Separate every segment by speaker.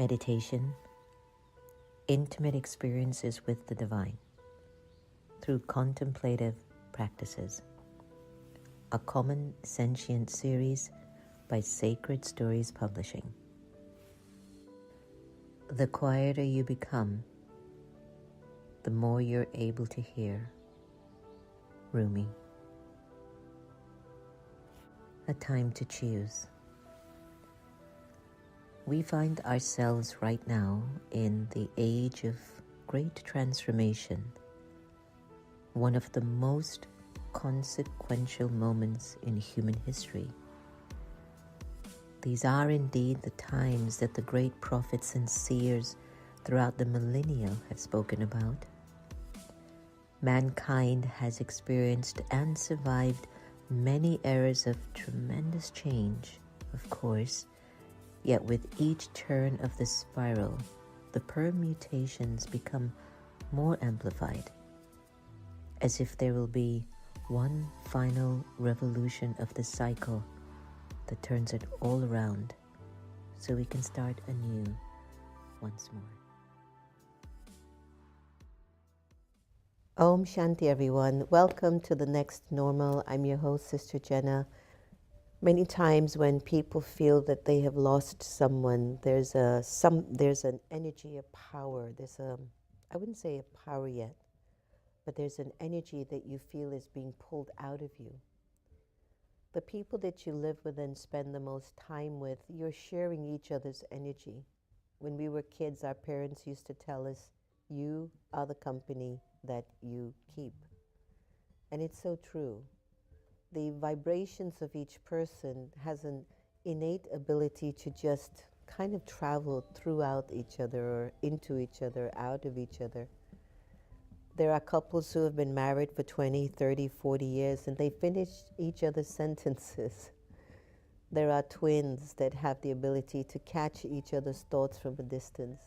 Speaker 1: Meditation, intimate experiences with the divine through contemplative practices. A common sentient series by Sacred Stories Publishing. The quieter you become, the more you're able to hear. Rumi. A time to choose. We find ourselves right now in the age of great transformation, one of the most consequential moments in human history. These are indeed the times that the great prophets and seers throughout the millennia have spoken about. Mankind has experienced and survived many eras of tremendous change, of course, yet with each turn of the spiral, the permutations become more amplified, as if there will be one final revolution of the cycle that turns it all around, so we can start anew once more. Om Shanti, everyone. Welcome to The Next Normal. I'm your host, Sister Jenna. Many times when people feel that they have lost someone, there's an energy, a power. I wouldn't say a power yet, but there's an energy that you feel is being pulled out of you. The people that you live with and spend the most time with, you're sharing each other's energy. When we were kids, our parents used to tell us, you are the company that you keep. And it's so true. The vibrations of each person has an innate ability to just kind of travel throughout each other or into each other, out of each other. There are couples who have been married for 20, 30, 40 years and they finish each other's sentences. There are twins that have the ability to catch each other's thoughts from a distance.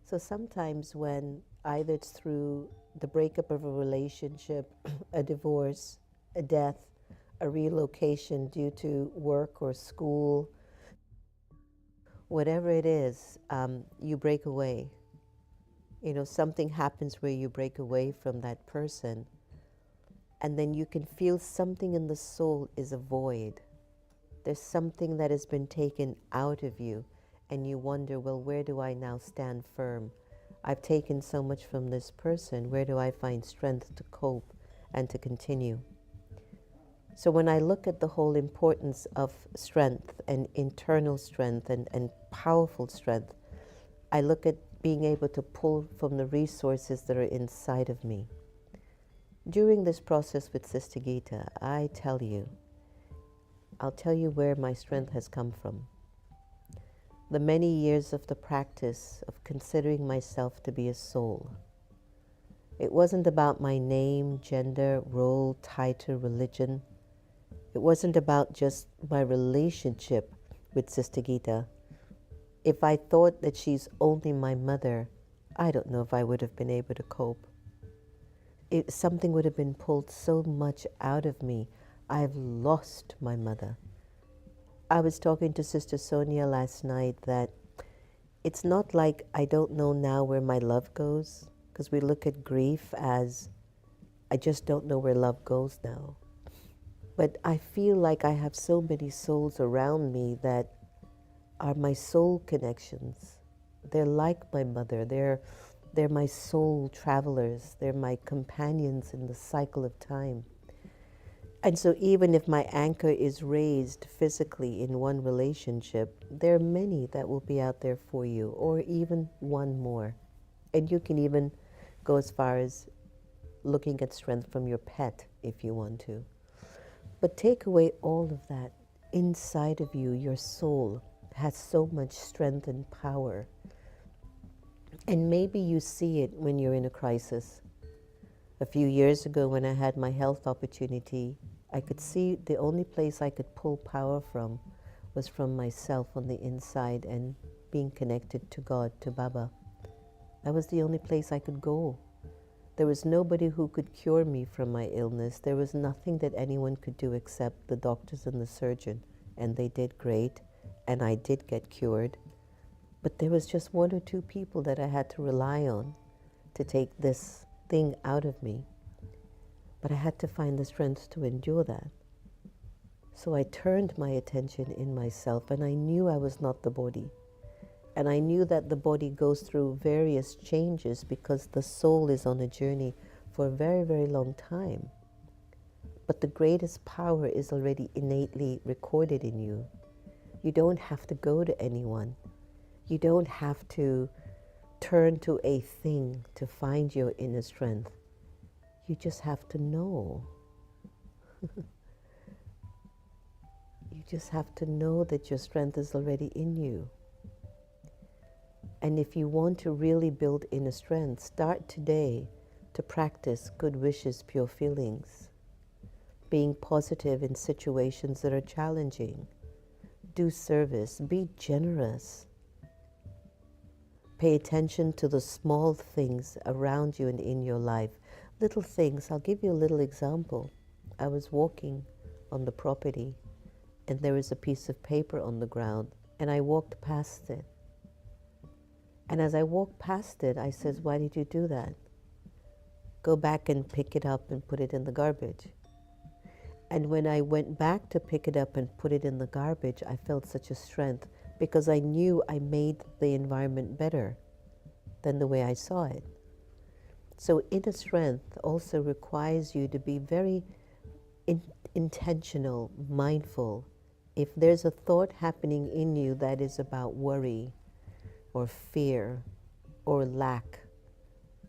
Speaker 1: So sometimes when either it's through the breakup of a relationship, a divorce, a death, a relocation due to work or school, whatever it is, you break away. You know, something happens where you break away from that person, and then you can feel something in the soul is a void. There's something that has been taken out of you, and you wonder, well, where do I now stand firm? I've taken so much from this person. Where do I find strength to cope and to continue? So when I look at the whole importance of strength and internal strength and powerful strength, I look at being able to pull from the resources that are inside of me. During this process with Sister Gita, I'll tell you where my strength has come from. The many years of the practice of considering myself to be a soul. It wasn't about my name, gender, role, title, religion. It wasn't about just my relationship with Sister Gita. If I thought that she's only my mother, I don't know if I would have been able to cope. Something would have been pulled so much out of me. I've lost my mother. I was talking to Sister Sonia last night that it's not like I don't know now where my love goes, because we look at grief as, I just don't know where love goes now. But I feel like I have so many souls around me that are my soul connections. They're like my mother. They're my soul travelers. They're my companions in the cycle of time. And so even if my anchor is raised physically in one relationship, there are many that will be out there for you, or even one more. And you can even go as far as looking at strength from your pet if you want to. But take away all of that. Inside of you, your soul has so much strength and power. And maybe you see it when you're in a crisis. A few years ago when I had my health opportunity, I could see the only place I could pull power from was from myself on the inside and being connected to God, to Baba. That was the only place I could go. There was nobody who could cure me from my illness. There was nothing that anyone could do except the doctors and the surgeon. And they did great, and I did get cured. But there was just one or two people that I had to rely on to take this thing out of me. But I had to find the strength to endure that. So I turned my attention in myself, and I knew I was not the body. And I knew that the body goes through various changes because the soul is on a journey for a very, very long time. But the greatest power is already innately recorded in you. You don't have to go to anyone. You don't have to turn to a thing to find your inner strength. You just have to know. You just have to know that your strength is already in you. And if you want to really build inner strength, start today to practice good wishes, pure feelings, being positive in situations that are challenging. Do service, be generous. Pay attention to the small things around you and in your life. Little things. I'll give you a little example. I was walking on the property and there was a piece of paper on the ground and I walked past it. And as I walked past it, I said, "Why did you do that? Go back and pick it up and put it in the garbage." And when I went back to pick it up and put it in the garbage, I felt such a strength because I knew I made the environment better than the way I saw it. So inner strength also requires you to be very intentional, mindful. If there's a thought happening in you that is about worry or fear or lack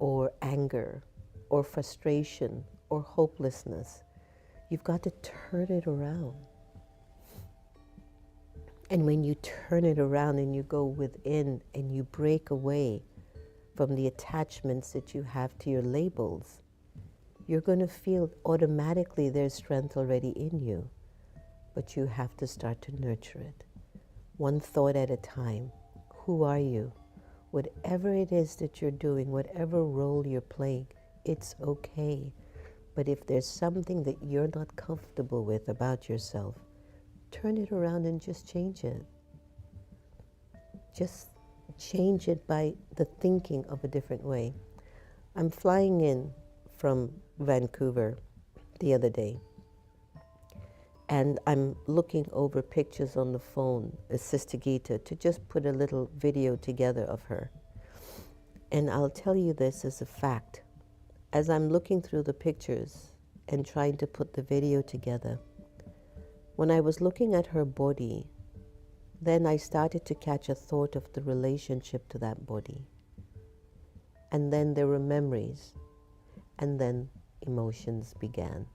Speaker 1: or anger or frustration or hopelessness, you've got to turn it around. And when you turn it around and you go within and you break away from the attachments that you have to your labels, you're going to feel automatically there's strength already in you. But you have to start to nurture it. One thought at a time. Who are you? Whatever it is that you're doing, whatever role you're playing, it's okay. But if there's something that you're not comfortable with about yourself, turn it around and just change it. Just change it by the thinking of a different way. I'm flying in from Vancouver the other day, and I'm looking over pictures on the phone, Sister Gita, to just put a little video together of her. And I'll tell you this as a fact. As I'm looking through the pictures and trying to put the video together, when I was looking at her body, then I started to catch a thought of the relationship to that body. And then there were memories, and then emotions began.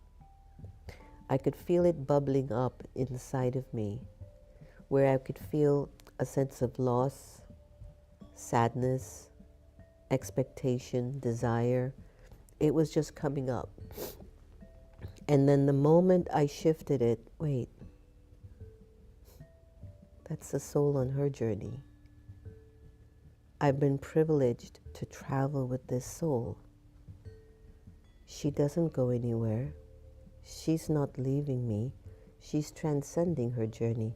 Speaker 1: I could feel it bubbling up inside of me, where I could feel a sense of loss, sadness, expectation, desire. It was just coming up. And then the moment I shifted it, wait, that's the soul on her journey. I've been privileged to travel with this soul. She doesn't go anywhere. She's not leaving me. She's transcending her journey.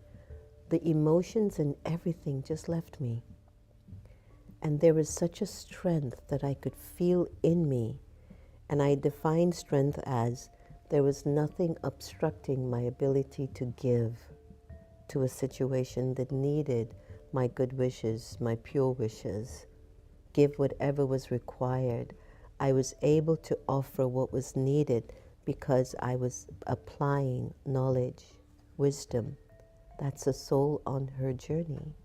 Speaker 1: The emotions and everything just left me. And there was such a strength that I could feel in me. And I defined strength as there was nothing obstructing my ability to give to a situation that needed my good wishes, my pure wishes, give whatever was required. I was able to offer what was needed because I was applying knowledge, wisdom. That's a soul on her journey.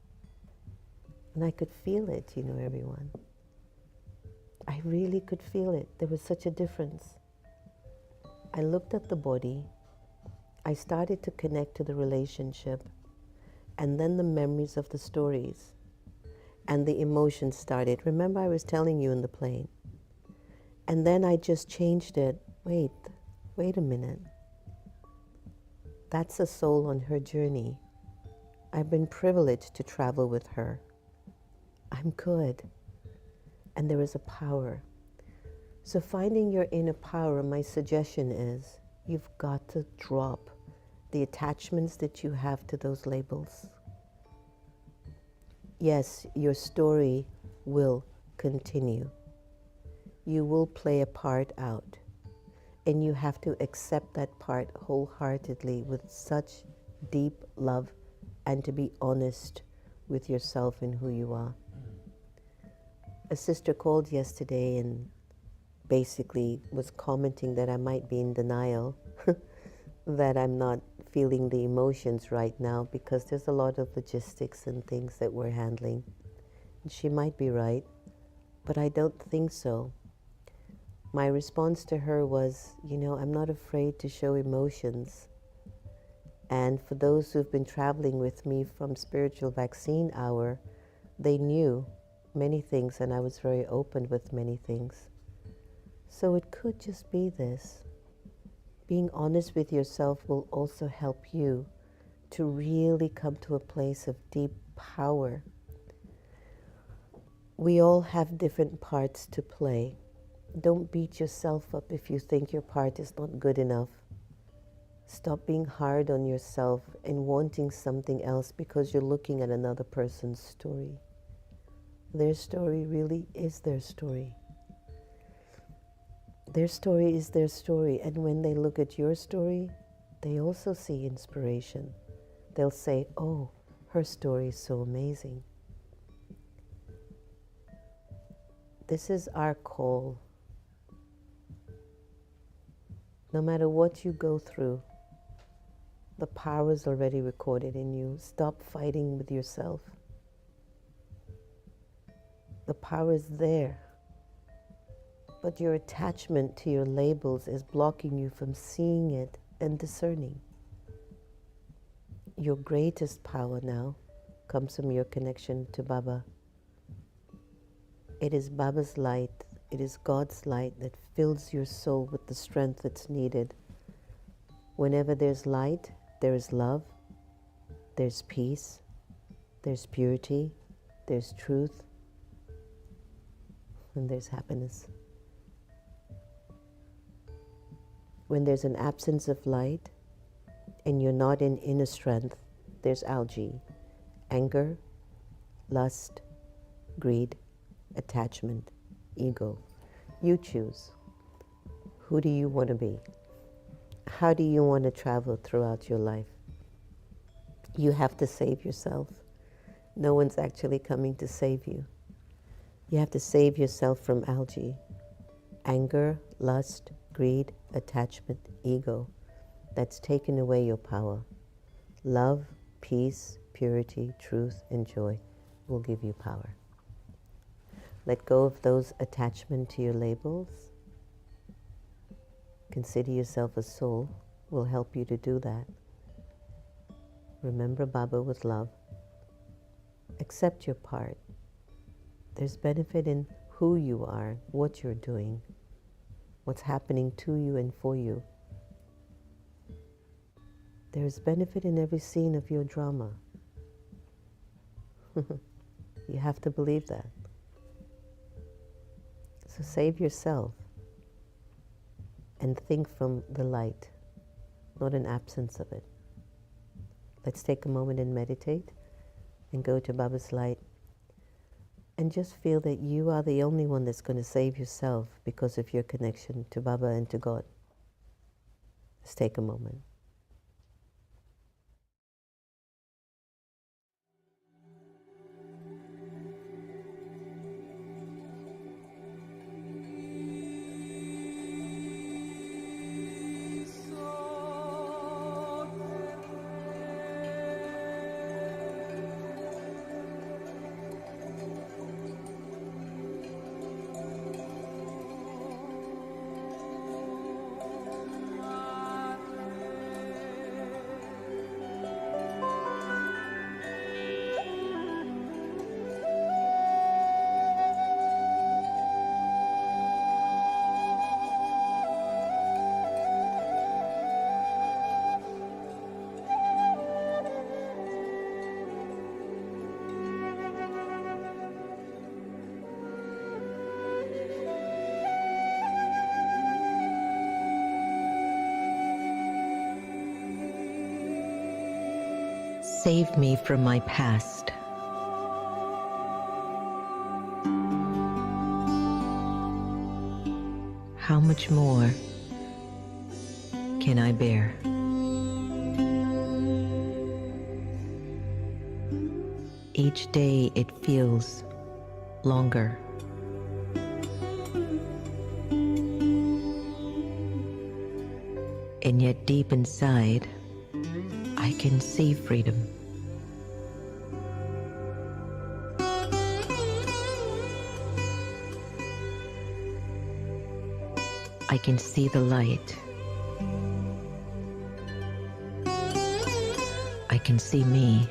Speaker 1: And I could feel it, everyone. I really could feel it. There was such a difference. I looked at the body. I started to connect to the relationship, and then the memories of the stories and the emotions started. Remember, I was telling you in the plane. And then I just changed it. Wait a minute. That's a soul on her journey. I've been privileged to travel with her. I'm good. And there is a power. So finding your inner power, my suggestion is you've got to drop the attachments that you have to those labels. Yes, your story will continue. You will play a part out, and you have to accept that part wholeheartedly with such deep love and to be honest with yourself and who you are. A sister called yesterday and basically was commenting that I might be in denial, that I'm not feeling the emotions right now because there's a lot of logistics and things that we're handling. And she might be right, but I don't think so. My response to her was, I'm not afraid to show emotions. And for those who've been traveling with me from Spiritual Vaccine Hour, they knew many things and I was very open with many things. So it could just be this. Being honest with yourself will also help you to really come to a place of deep power. We all have different parts to play. Don't beat yourself up if you think your part is not good enough. Stop being hard on yourself and wanting something else because you're looking at another person's story. Their story really is their story. Their story is their story, and when they look at your story, they also see inspiration. They'll say, oh, her story is so amazing. This is our call. No matter what you go through, the power is already recorded in you. Stop fighting with yourself. The power is there. But your attachment to your labels is blocking you from seeing it and discerning. Your greatest power now comes from your connection to Baba. It is Baba's light, it is God's light that fills your soul with the strength that's needed. Whenever there's light, there is love, there's peace, there's purity, there's truth, and there's happiness. When there's an absence of light and you're not in inner strength, there's algae, anger, lust, greed, attachment, ego. You choose. Who do you want to be? How do you want to travel throughout your life? You have to save yourself. No one's actually coming to save you. You have to save yourself from algae, anger, lust, greed, attachment, ego. That's taken away your power. Love, peace, purity, truth, and joy will give you power. Let go of those attachment to your labels. Consider yourself a soul will help you to do that. Remember Baba with love. Accept your part. There's benefit in who you are, what you're doing, what's happening to you and for you. There's benefit in every scene of your drama. You have to believe that. So save yourself and think from the light, not an absence of it. Let's take a moment and meditate and go to Baba's light and just feel that you are the only one that's going to save yourself because of your connection to Baba and to God. Let's take a moment. Save me from my past. much more can I bear? Each day it feels longer. And yet deep inside, I can see freedom. I can see the light. I can see me.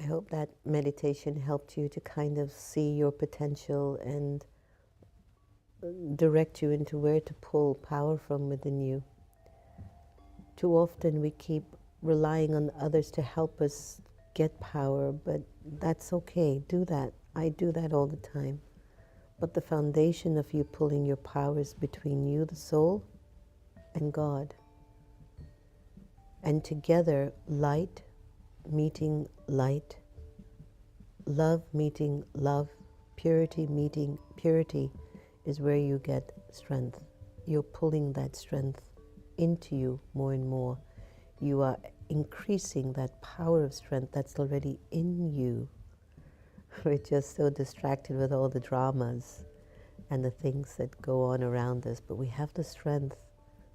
Speaker 1: I hope that meditation helped you to kind of see your potential and direct you into where to pull power from within you. Too often we keep relying on others to help us get power, but that's okay. Do that. I do that all the time. But the foundation of you pulling your power is between you, the soul, and God. And together, light meeting light, love meeting love, purity meeting purity is where you get strength. You're pulling that strength into you more and more. You are increasing that power of strength that's already in you. We're just so distracted with all the dramas and the things that go on around us, but we have the strength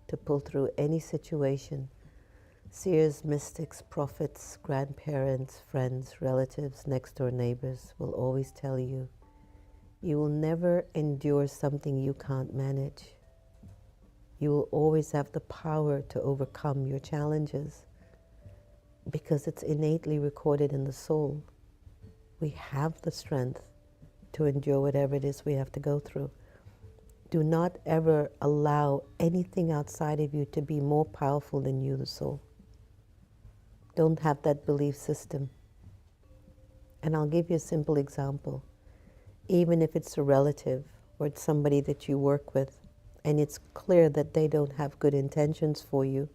Speaker 1: to pull through any situation. Seers, mystics, prophets, grandparents, friends, relatives, next door neighbors will always tell you, you will never endure something you can't manage. You will always have the power to overcome your challenges because it's innately recorded in the soul. We have the strength to endure whatever it is we have to go through. Do not ever allow anything outside of you to be more powerful than you, the soul. Don't have that belief system. And I'll give you a simple example. Even if it's a relative or it's somebody that you work with, and it's clear that they don't have good intentions for you,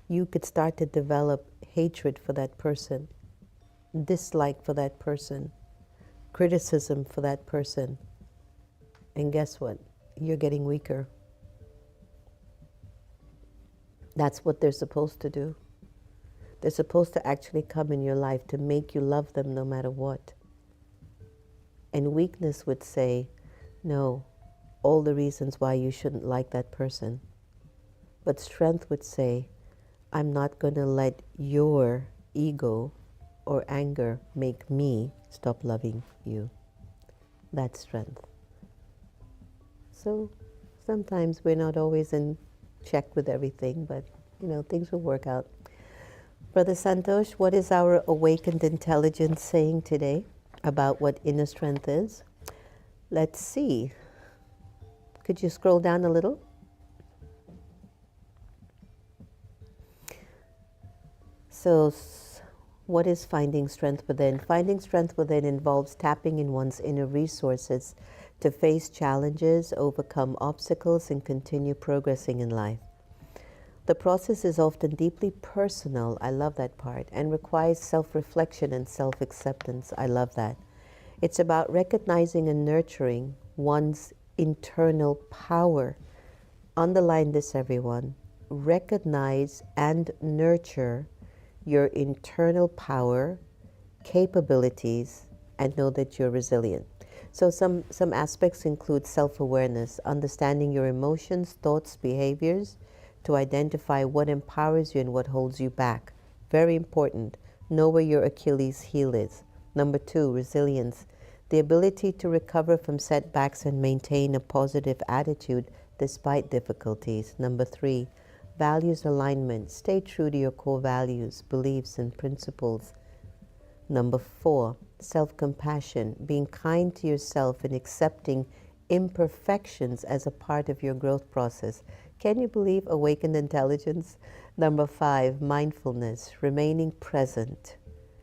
Speaker 1: you could start to develop hatred for that person, dislike for that person, criticism for that person. And guess what? You're getting weaker. That's what they're supposed to do. They're supposed to actually come in your life to make you love them no matter what. And weakness would say, no, all the reasons why you shouldn't like that person. But strength would say, I'm not going to let your ego or anger make me stop loving you. That's strength. So sometimes we're not always in check with everything, but things will work out. Brother Santosh, what is our awakened intelligence saying today about what inner strength is? Let's see. Could you scroll down a little? So, what is finding strength within? Finding strength within involves tapping in one's inner resources to face challenges, overcome obstacles, and continue progressing in life. The process is often deeply personal, I love that part, and requires self-reflection and self-acceptance, I love that. It's about recognizing and nurturing one's internal power. Underline this, everyone. Recognize and nurture your internal power, capabilities, and know that you're resilient. So some aspects include self-awareness, understanding your emotions, thoughts, behaviors, to identify what empowers you and what holds you back. Very important. Know where your Achilles heel is. Number 2, resilience. The ability to recover from setbacks and maintain a positive attitude despite difficulties. Number 3, values alignment. Stay true to your core values, beliefs, and principles. Number 4, self-compassion. Being kind to yourself and accepting imperfections as a part of your growth process. Can you believe awakened intelligence? Number 5, mindfulness, remaining present.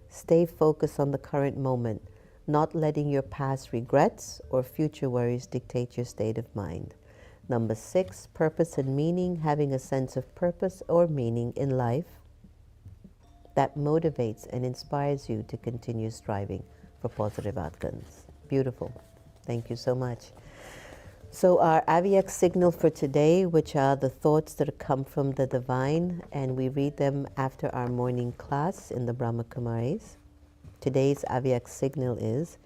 Speaker 1: Stay focused on the current moment, not letting your past regrets or future worries dictate your state of mind. Number 6, purpose and meaning, having a sense of purpose or meaning in life that motivates and inspires you to continue striving for positive outcomes. Beautiful. Thank you so much. So our Aviak signal for today, which are the thoughts that come from the divine, and we read them after our morning class in the Brahma Kumaris. Today's Aviak signal is,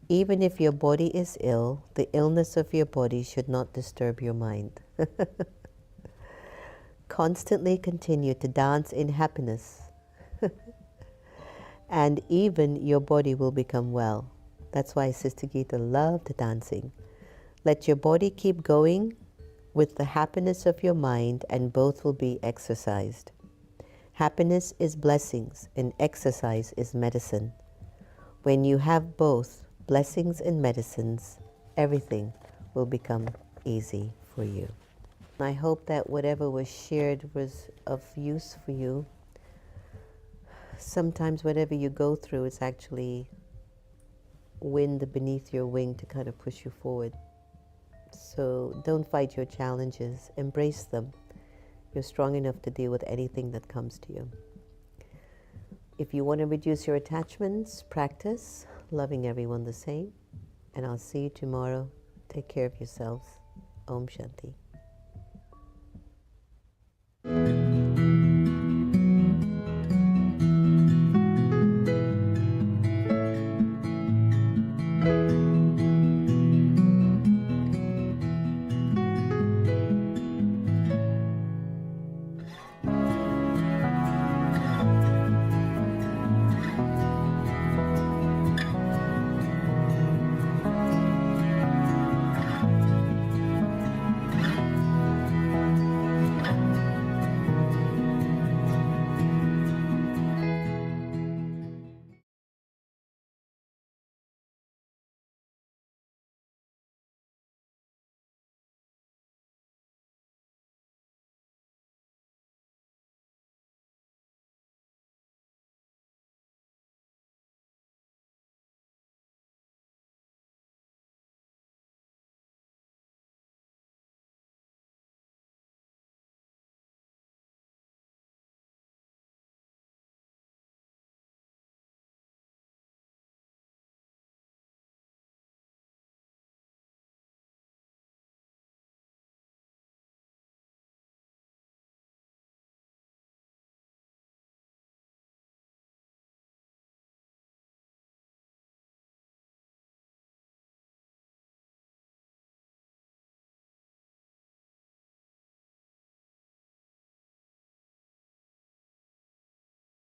Speaker 1: even if your body is ill, the illness of your body should not disturb your mind. Constantly continue to dance in happiness, and even your body will become well. That's why Sister Gita loved dancing. Let your body keep going with the happiness of your mind, and both will be exercised. Happiness is blessings, and exercise is medicine. When you have both blessings and medicines, everything will become easy for you. I hope that whatever was shared was of use for you. Sometimes whatever you go through is actually wind beneath your wing to kind of push you forward. So don't fight your challenges, embrace them. You're strong enough to deal with anything that comes to you. If you want to reduce your attachments, practice loving everyone the same. And I'll see you tomorrow. Take care of yourselves. Om Shanti.